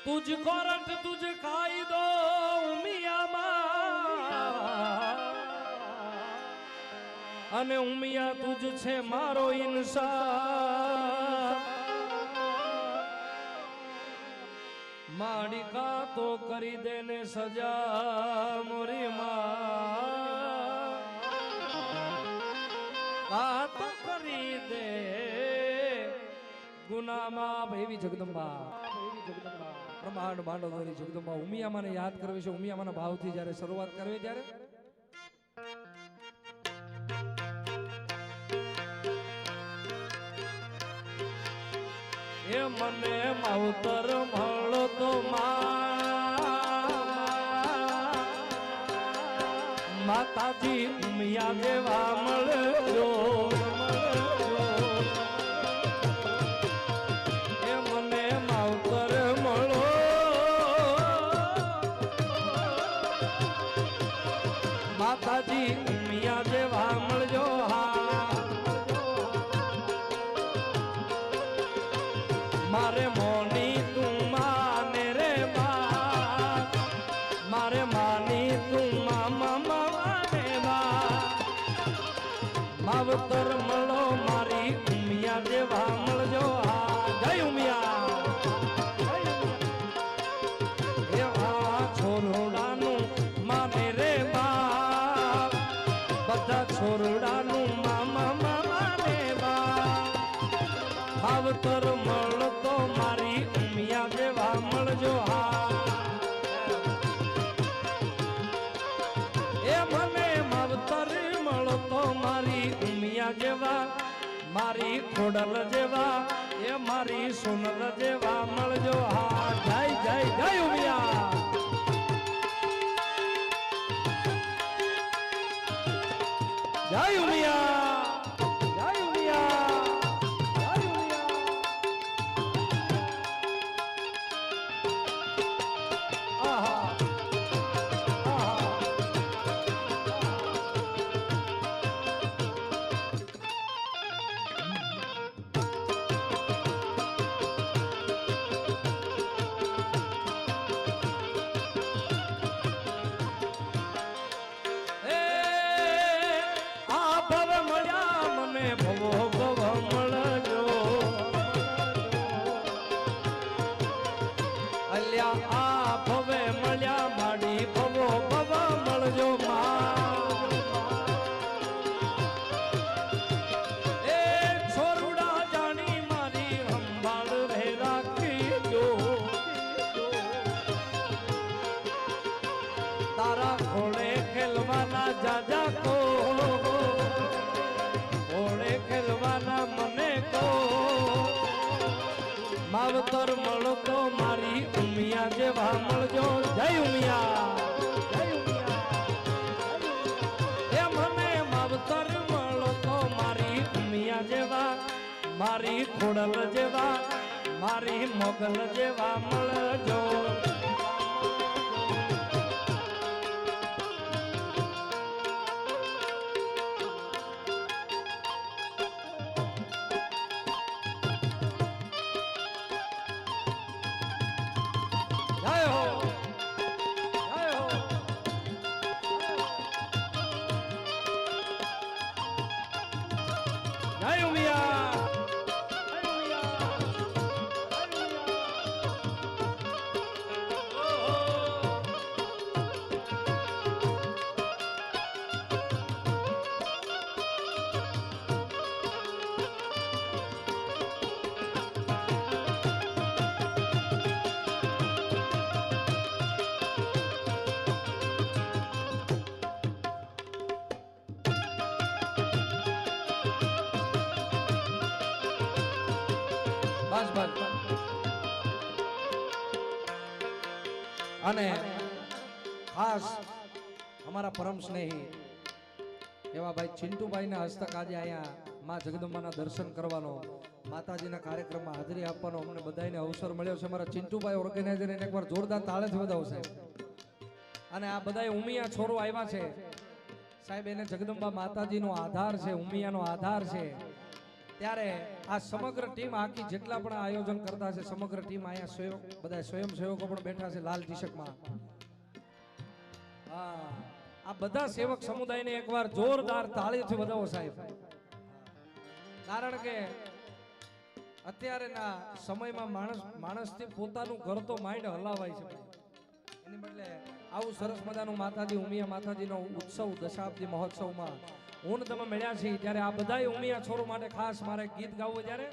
तुझको रट तुझ खाई दो उमिया अने उमिया तुझ छे मारो इंसान माड़िका तो करी देने सजा मोरी मां का तो करी दे गुना मां भैवी जगदंबा ब्रह्मांड માંડોદરી જગદંબા ઉમિયામાને યાદ કરવી છે ઉમિયામાના ભાવથી જ્યારે શરૂઆત કરવી ત્યારે એ મને માવતર મળો તો માતાજી ઉમિયા દેવા મળજો એ મને માવતર મળો માતાજી ઉમિયા દેવા મળજો હા मारे मोनी तू माने रे बा मारे मानी तू मामा माने बा मावतर મળો મારી ઉમિયા દેવા મળજો આ જય ઉમિયા એવા છોરડાનું માને રે બા બધા છોરડાનું મામા માને બા માવતર મળતો મારી ઉમિયા દેવા મળજો હા એ મને માવતર મળતો મારી ઉમિયા જેવા મારી ખોડલ જેવા એ મારી સોનલ જેવા મળજો હા જય જય જય ઉમિયા જય ઉમિયા આ ભવે મળ્યા માડી ભવો ભવ મળજો એ છોરુડા જાણી મારી સંભાળ રે રાખીજો તારા ઘોડે ખેલવાના જાજા કો ઘોડે ખેલવાના મને કો માવતર મળતો મારી ઉમિયા જેવા મળજો જય ઉમિયા એ મને માવતર મળતો મારી ઉમિયા જેવા મારી ખોડલ જેવા મારી મોગલ જેવા મળજો અને ખાસ અમારા પરમ સ્નેહી એવા ભાઈ ચિંટુભાઈના હસ્તક આજે અહીંયા માં જગદંબાના દર્શન કરવાનો માતાજીના કાર્યક્રમમાં હાજરી આપવાનો અમને બધાને અવસર મળ્યો છે અમારા ચિંટુભાઈ ઓર્ગેનાઇઝર એને એકવાર જોરદાર તાળીથી વધાવો સાહેબ અને આ બધા ઉમિયા છોરો આવ્યા છે સાહેબ એને જગદંબા માતાજીનો આધાર છે ઉમિયાનો આધાર છે ત્યારે આ સમગ્ર ટીમ આખી જેટલા પણ આયોજન કરતા છે સમગ્ર ટીમ અહીંયા બધા સ્વયંસેવકો પણ બેઠા છે લાલ ટી શર્ટમાં. હા, આ બધા સેવક સમુદાયને એકવાર જોરદાર તાળીઓથી વધાવો સાહેબ. કારણ કે અત્યારેના સમયમાં માણસથી પોતાનું ઘર તો માઇન્ડ હલાવાય છે ભાઈ. એની બદલે આવું સરસ મજાનું માતાજી ઉમિયા માતાજીનો ઉત્સવ દશાબ્દી મહોત્સવમાં હું ને તમે મળ્યા છીએ ત્યારે આ બધાય ઉમિયા છોરો માટે ખાસ મારે ગીત ગાવું જ્યારે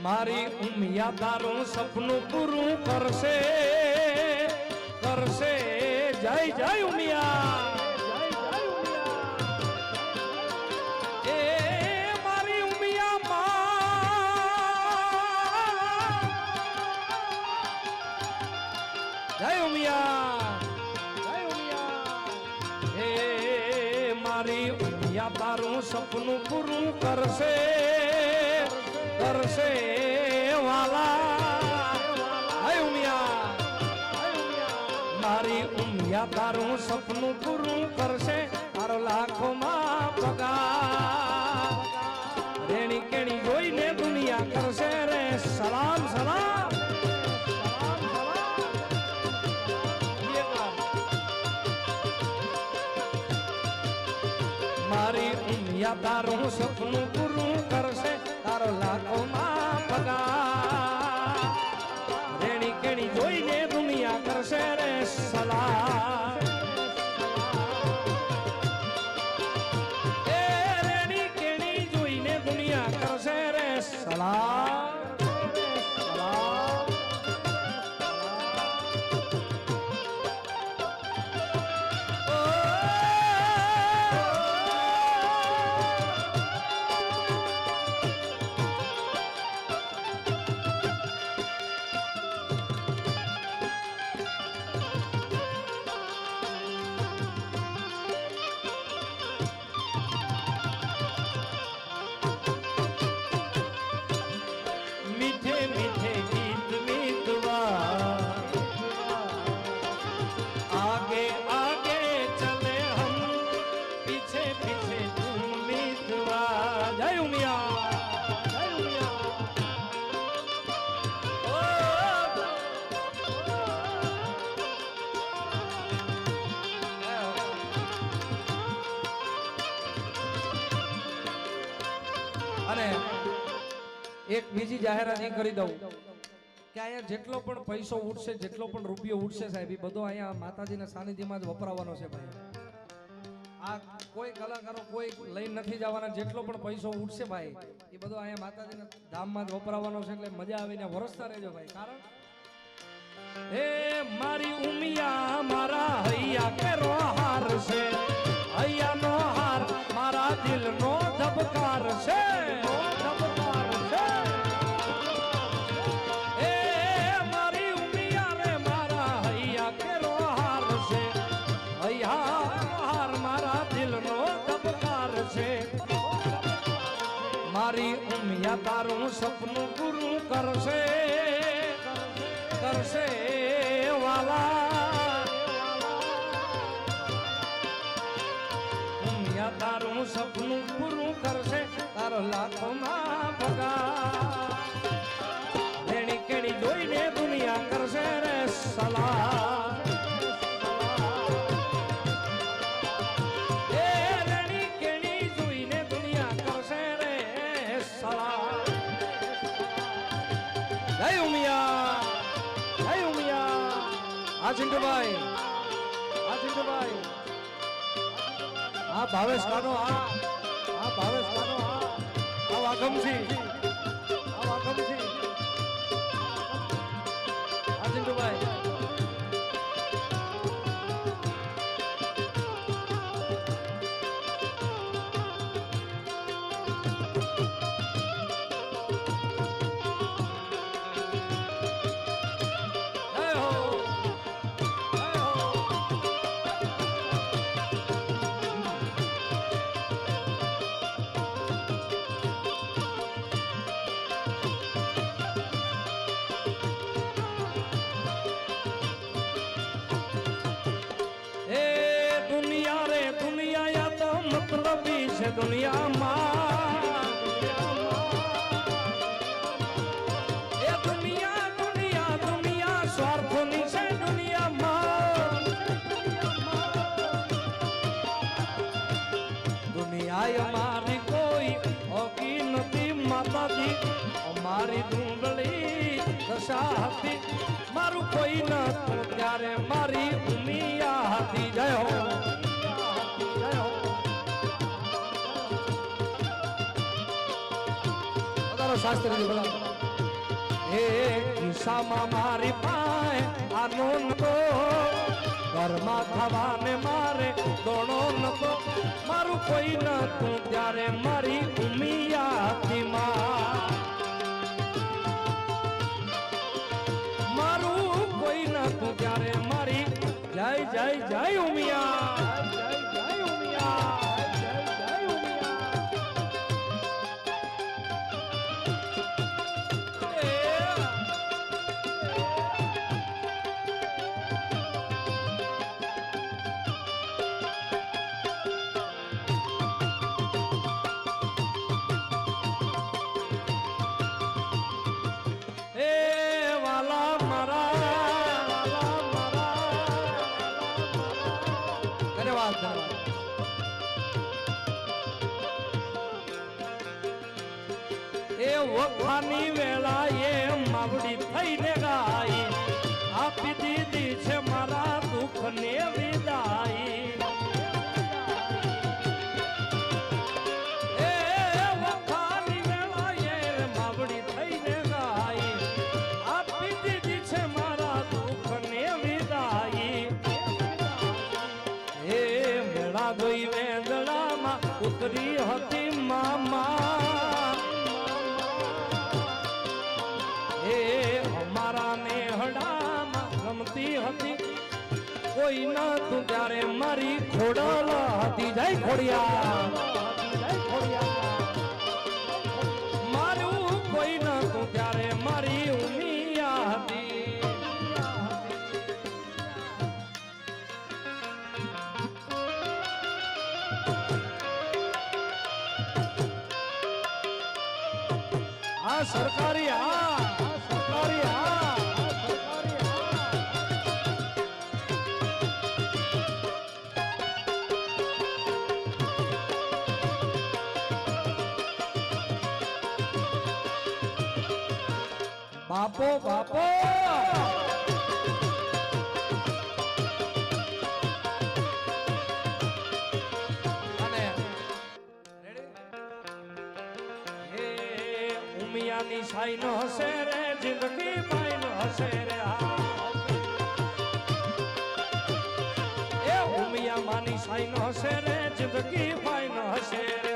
મારી ઉમિયા તારું સપનું પૂરું કરશે કરશે જય જય ઉમિયા તારું સપનું પૂરું કરશે કરશે વાલા હે ઉમિયા મારી ઉમિયા તારું સપનું પૂરું કરશે તારો લાખોમાં પગાર રેણી કેણી જોઈને દુનિયા કરશે રે સલામ સલામ મારી ઉમિયા તારું સપનું પૂરું કરશે તારો લાખોમાં પગાર રેણી કેણી જોઈને દુનિયા કરશે રે સલામ એ રેણી કેણી જોઈને દુનિયા કરશે રે સલામ અને એક બીજી જાહેરાત એ કરી દઉં કે અહીંયા જેટલો પણ પૈસો ઉઠશે જેટલો પણ રૂપિયો ઉઠશે સાહેબ એ બધો અહીંયા માતાજીના સાનિધ્યમાં જ વપરાવાનો છે ભાઈ. આ કોઈ કલાકારો કોઈ લઈ નથી જવાના. જેટલો પણ પૈસો ઉઠશે ભાઈ એ બધો અહીંયા માતાજીના ધામમાં જ વપરાવાનો છે. એટલે મજા આવીને વરસતા રહેજો ભાઈ. કારણ એ મારી ઉમિયા મારા હૈયા કેરો હાર છે હૈયાનો હાર મારા દિલનો ધબકાર છે મારી ઉમિયા તારું સપનું પૂરું કરશે કરશે વાલા ઉમિયા તારું સપનું પૂરું કરશે તારો લાખોમાં પગાર રેણી કેણી જોઈને દુનિયા કરશે રે સલામ ચિંટુભાઈ આ ભાવેશ કાનો આ ભાવેશ કાનો આ વાઘમજી આ ચિંટુભાઈ દુનિયામાં એ દુનિયા દુનિયા દુનિયા સ્વાર્થોની છે દુનિયામાં દુનિયા અમારી કોઈ હોકી નથી માતાજી અમારી ડુંગળી દશા હતી મારું કોઈ નતું ત્યારે મારી ઉમિયા હતી જય હો શાસ્ત્રી બોલા હે કિસ્સામાં મારી પાય આનો નતો ઘરમાં થવાને મારે દોણો નતો મારું કોઈ નતું ત્યારે મારી ઉમિયા હતી મારું કોઈ નતું ત્યારે મારી જય જય જય ઉમિયા એ વખાની વેળા એ માવડી થઈને ગાઈ આપી દીધી છે મારા દુઃખ ને વિદાઈ એ વખાની વેળા એ માવડી થઈને ગાઈ આપી દીધી છે મારા દુઃખ ને વિદાઈ એ વેળા ગઈ વેદડામાં ઉતરી હતી મામા ગમતી હતી કોઈ ના તું ત્યારે મારી ખોડલ હતી જય ખોડિયા મારું કોઈ ના તું ત્યારે મારી ઉમિયા હતી આ સરકારી સરકારી બાપો બાપો અને હે ઉમિયાની સાઈ નો હશે રે જિંદગી માઈ નો હશે રે એ ઉમિયા માની સાઈ નો હશે રે જિંદગી માઈ નો હશે રે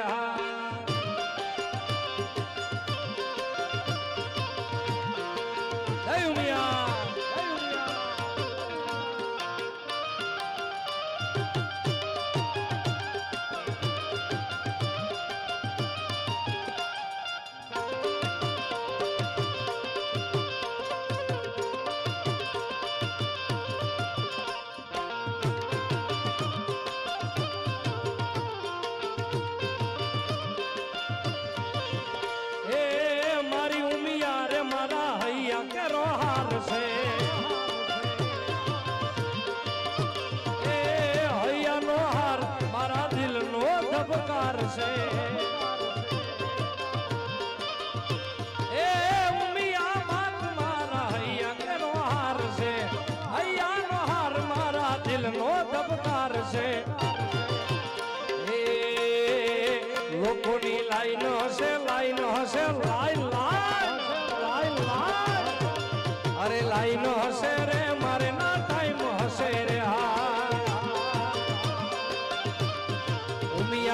છે એ ઉમિયા માત મારા હૈયા કેનો હાર છે હૈયાનો હાર મારા દિલનો ધબકાર છે એ લોકોની લાઈન હશે લાઈન અરે લાઈન હશે રે મારે ના ટાઈમ હશે રે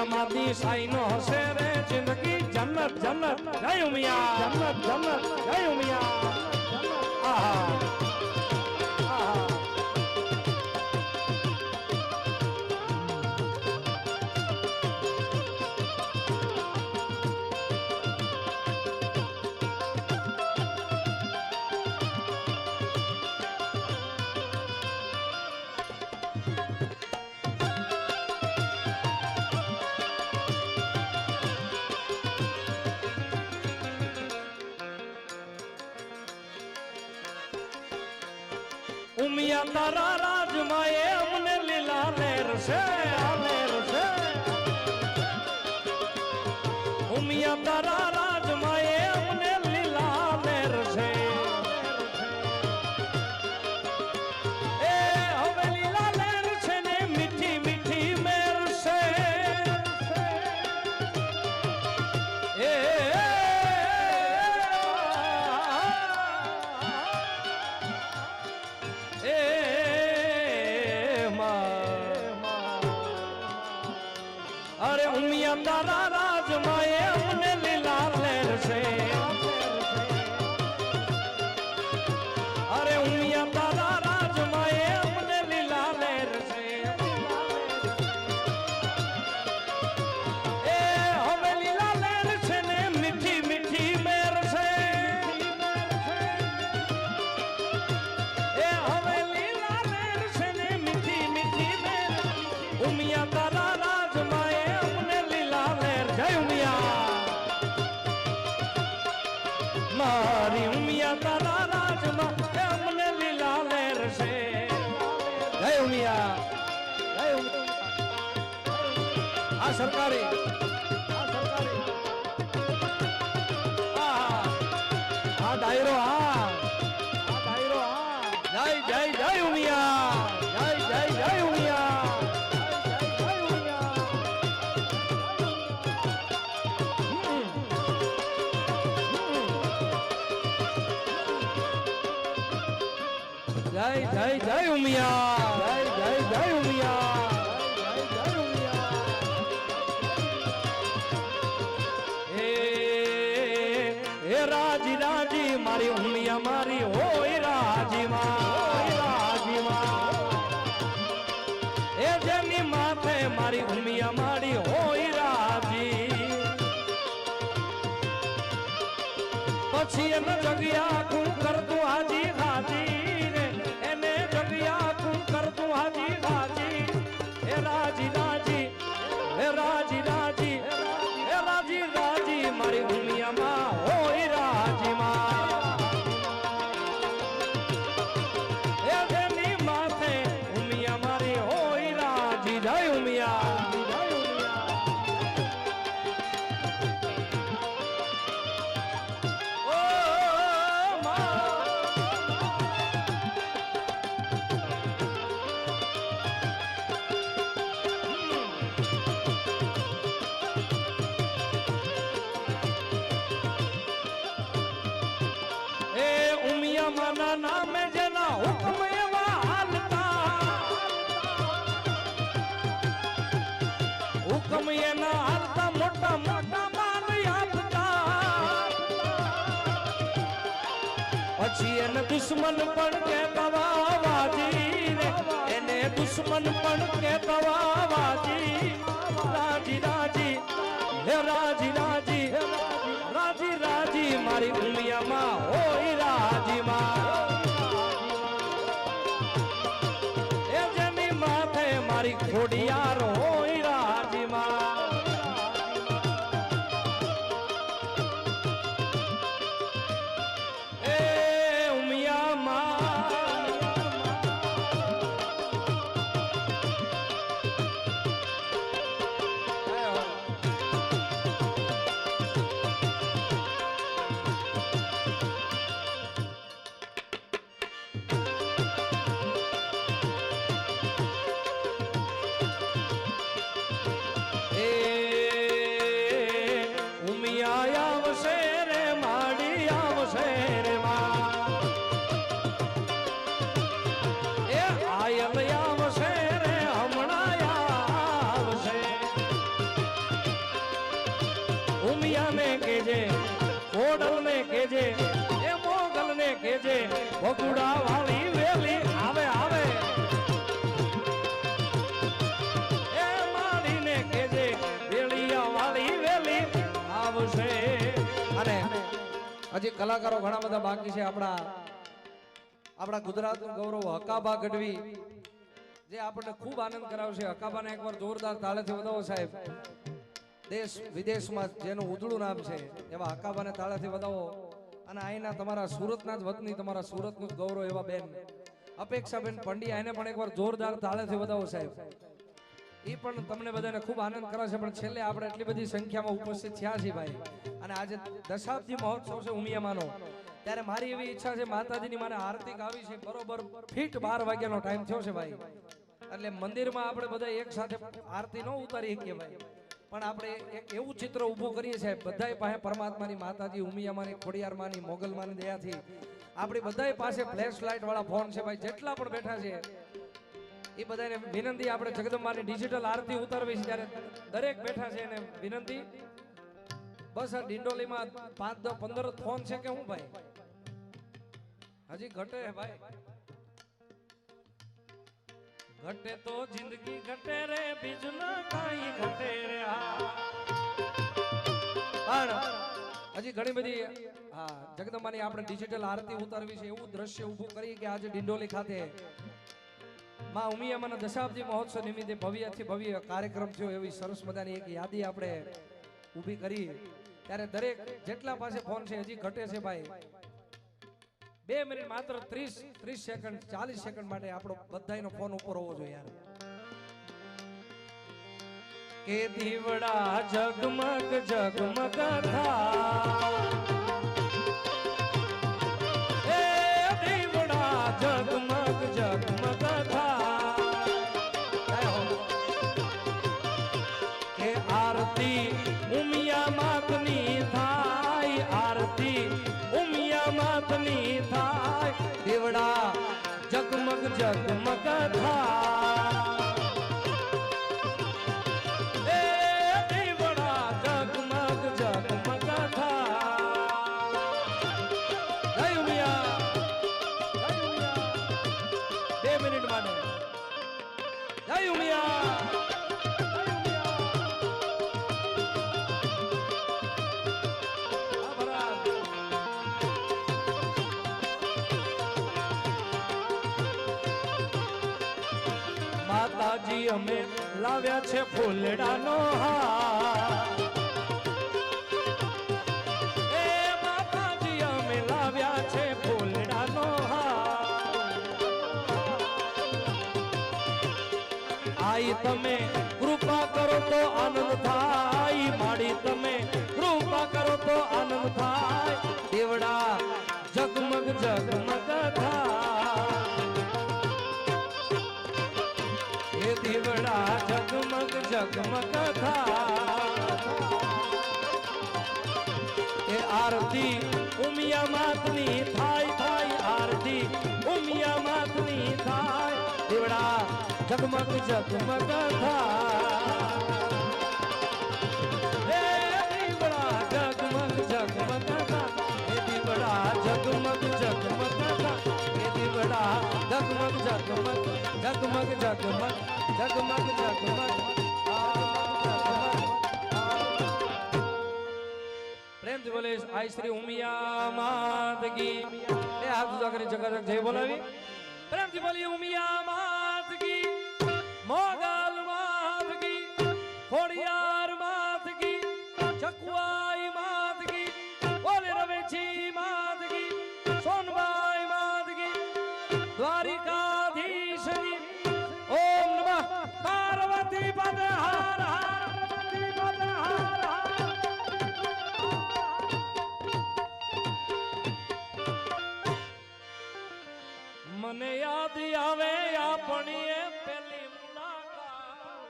માતી સાઈ નો હશે રે જિંદગી જન્નત જન્નત જય ઉમિયા જન્નત જન્નત જય ઉમિયા આહા ઉમિયા તારા રાજમાં એ અમને લીલા લેર છે ઉમિયા તારા રાજમાં એ અમને લીલા લેર છે એ હવે લીલા લેર છે ને મીઠી મીઠી મેર છે એ અરે ઉમિયા તારા રાજમાં એ અમને લીલા લેર છે અરે ઉમિયા તારા રાજમાં એ અમને લીલા લેર છે એ હવે લીલા લેર છે ને મીઠી મીઠી મેર છે એ હવે લીલા લેર છે ને મીઠી મીઠી મેર ઉમિયા તારા રાજમાં એ અમને લીલા લેર જય ઉમિયા મારી ઉમિયા તારા રાજમાં એ અમને લીલા લેર છે જય ઉમિયા આ સરકારી આ ડાયરો જય જય જય ઉમિયા જય જય જય ઉમિયા જય જય જય ઉમિયા જય જય જય ઉમિયા હે રાજી રાજી મારી ઉમિયા મારી હોય રાજી માં એ જેની માથે મારી ઉમિયા મારી હોય રાજી પછી એને જગ્યા તું કરતું હાજી હાજી એને જગ્યા તું કરતું હાજી હાજી હે રાજી રાજી હે રાજી રાજી હે રાજી રાજી મારી ઉમિયામાં હોય રાજી માં હે જેની માથે ઉમિયા મારી હોય રાજી જય ઉમિયા માના નામે જેના હુકમ એવા હાલતા હુકમ એના હાલતા મોટા મોટા માન આપતા પછી એને દુશ્મન પણ કહેતા વાજી એને દુશ્મન પણ કહેતા વાજી રાજી રાજી હે રાજી રાજી રાજી રાજી મારી ઉમિયામાં હોય રાજી માં એ જેની માથે મારી ખોડિયાર હોય રાજી માં એ ઉમિયામાં કેજે એ મોગલ ને કેજે બગુડા વાળી વેલી આવે આવે એ મારી ને કેજે વેલિયા વાળી વેલી આવશે અને હજી કલાકારો ઘણા બધા બાકી છે આપણા ગુજરાતનું ગૌરવ હકાબા ગઢવી જે આપણને ખૂબ આનંદ કરાવશે હકાબાને એકવાર જોરદાર તાળીથી વધાવો સાહેબ દેશ વિદેશમાં જેનું ઉજળું નામ છે એવા હકાબાને તાળીથી વધાવો અને અહીંના તમારા સુરતના જ વતની તમારા સુરતનું જ ગૌરવ એવા બેન અપેક્ષાબેન પંડ્યા એને પણ એકવાર જોરદાર તાળેથી વધાવો સાહેબ. એ પણ તમને બધાને ખૂબ આનંદ કરાવશે. પણ છેલ્લે આપણે એટલી બધી સંખ્યામાં ઉપસ્થિત થયા છીએ ભાઈ, અને આજે દશાબ્દી મહોત્સવ છે ઉમિયામાનો, ત્યારે મારી એવી ઈચ્છા છે માતાજીની માને આરતી ગાવી છે. બરોબર ફીટ 12 વાગ્યાનો ટાઈમ થયો છે ભાઈ. એટલે મંદિરમાં આપણે બધા એક સાથે આરતી ન ઉતારી શકીએ ભાઈ, પણ આપણે એક એવું ચિત્ર ઊભું કરીએ છીએ બધાય પાસે પરમાત્માની માતાજી ઉમિયામાની ખોડિયારમાંની મોગલમાંની દયાથી આપણી બધાય પાસે ફ્લેશ લાઇટ વાળા ફોન છે ભાઈ. જેટલા પણ બેઠા છે એ બધાને વિનંતી, આપણે જગદંબાની ડિજિટલ આરતી ઉતારવી છે ત્યારે દરેક બેઠા છે એને વિનંતી, બસ આ ડિંડોલીમાં 5, 10, 15 ફોન છે કે હું ભાઈ? હજી ઘટે ભાઈ, ઘટે તો જિંદગી ઘટે રે, બીજું ના કાઈ ઘટે રે. પણ હજી ઘણી બધી જગદંબાની આપણે ડિજિટલ આરતી ઉતારવી છે. એવું દ્રશ્ય ઊભું કરી કે આજે ડિંડોલી ખાતે માં ઉમિયામાના દશાબ્દી મહોત્સવ નિમિત્તે ભવ્યથી ભવ્ય કાર્યક્રમ થયો. એવી સરસ મજાની એક યાદી આપણે ઊભી કરી. ત્યારે દરેક જેટલા પાસે ફોન છે હજી ઘટે છે ભાઈ. 2 મિનિટ માત્ર 30 સેકન્ડ 40 સેકન્ડ માટે આપણો બધાયનો ફોન ઉપર હોવો જોઈએ યાર. કે દીવડા જગમગ જગમગ થા, એ દીવડા જગમગ જગમગ થા, કે આરતી ઉમિયા માતની થાય, આરતી ઉમિયા માતની થાય, દીવડા જગમગ જગમગ થા, એ દીવડા જગમગ જગમગ થા. જય ઉમિયા, જય ઉમિયા. 2 મિનિટ માટે જય ઉમિયા. માતાજી અમે લાવ્યા છે ફૂલડાનો હાર, એ માતાજી અમે લાવ્યા છે ફૂલડાનો હાર. આઈ તમે કૃપા કરો તો આનંદ થાય, માડી તમે કૃપા કરો તો આનંદ થાય, દેવડા જગમગ જગમગ થાય, દીવડા જગમગ જગમગ થા. એ આરતી ઉમિયા માતની થાય, થાય આરતી ઉમિયા માતની થાય, દીવડા જગમગ જગમગ થા, એ દીવડા જગમગ જગમગ થા, એ દીવડા જગમગ જગમગ થા, એ દીવડા જગમગ જગમગ જગમગ જગમગ જગમગ જગમગ. પ્રેમથી બોલે આઈ શ્રી ઉમિયા માત કી. એ હાથ ઉજા કરી જગત જય બોલાવી. પ્રેમથી બોલી ઉમિયા માત કી, મોગલ માત કી, ખોડિયાર માત કી, ચકવાઈ માત કી, બોલે રવેછી માત કી, સોનબાઈ માત કી, દ્વારિકાધીશ કી. ઓમ નમઃ પાર્વતી પદ હર હર, પાર્વતી પદ હર હર. મને યાદ આવે આપણી પેલી મુલાકાત,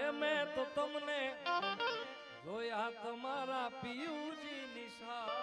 એ મેં તો તમને જોયા તમારા પિયુજી નિશા.